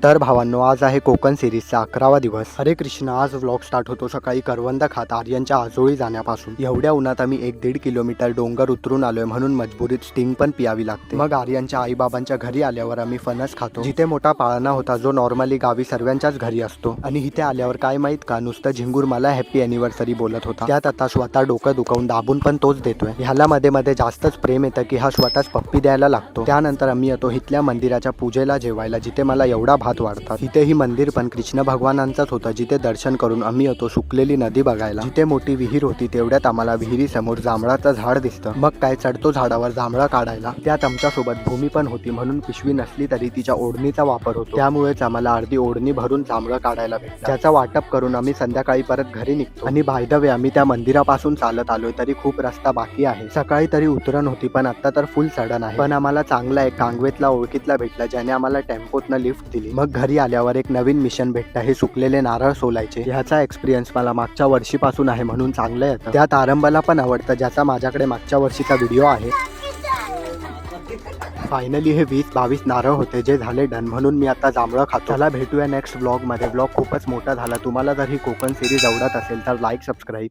तर भावांनो, आज आहे कोकण सिरीजचा 11वा दिवस. हरे कृष्ण. आज व्लॉग स्टार्ट होतो सकाळी करवंद खात आर्यनच्या आजोळी जाण्यापासून. एवढ्या उन्हात आम्ही 1-1.5 किलोमीटर डोंगर उतरून आलोय, म्हणून मजबुरीत स्टिंग पण पियावी लागते. मग आर्यनच्या आईबाबांच्या घरी आल्यावर आम्ही फणस खातो, जिथे मोठा पाळणा होता जो नॉर्मली गावी सर्वांच्याच घरी असतो. आणि इथे आल्यावर काय माहित का, नुसतं झिंगूर मला हॅपी अॅनिव्हर्सरी बोलत होता. त्यात आता स्वतः डोकं दुखवून दाबून पण तोच देतोय. ह्याला मध्ये मध्ये जास्तच प्रेम येतं की हा स्वतःच पप्पी द्यायला लागतो. त्यानंतर आम्ही येतो इथल्या मंदिराच्या पूजेला जेवायला, जिथे मला एवढा भात वाढतात. इथेही मंदिर पण कृष्ण भगवानांचंच होतं, जिथे दर्शन करून आम्ही येतो सुकलेली नदी बघायला. जिथे मोठी विहीर होती तेवढ्यात आम्हाला विहिरी समोर जांभळाचं झाड दिसतं. मग काय चढतो झाडावर जांभळा काढायला. त्यात आमच्या सोबत भूमी पण होती, म्हणून पिशवी नसली तरी तिच्या ओढणीचा वापर होतो. त्यामुळेच आम्हाला अर्धी ओढणी भरून जांभळं काढायला भेटतं. त्याचा वाटप करून आम्ही संध्याकाळी परत घरी निघतो. आणि बाय द वे, आम्ही त्या मंदिरापासून चालत आलोय तरी खूप रस्ता बाकी आहे. सकाळी तरी उतरण होती, पण आता तर फुल चढण आहे. पण आम्हाला चांगला एक कांगवेतला ओळखीतला भेटला, ज्याने आम्हाला टेम्पोतनं लिफ्ट दिली. मग घरी आल्यावर एक नवीन मिशन भेटतं, हे सुकलेले नारळ सोलायचे. ह्याचा एक्सपिरियन्स मला मागच्या वर्षीपासून आहे, म्हणून चांगलं येतं. त्यात आरंभाला पण आवडतं, ज्याचा माझ्याकडे मागच्या वर्षीचा व्हिडिओ आहे. फायनली हे 20-22 नारळ होते, जे झाले डन, म्हणून मी आता जांभळं खातो. चला भेटूया नेक्स्ट व्लॉग मध्ये. व्लॉग खूपच मोठा झाला. तुम्हाला जर ही कोकण सिरीज आवडत असेल तर लाईक, सबस्क्राईब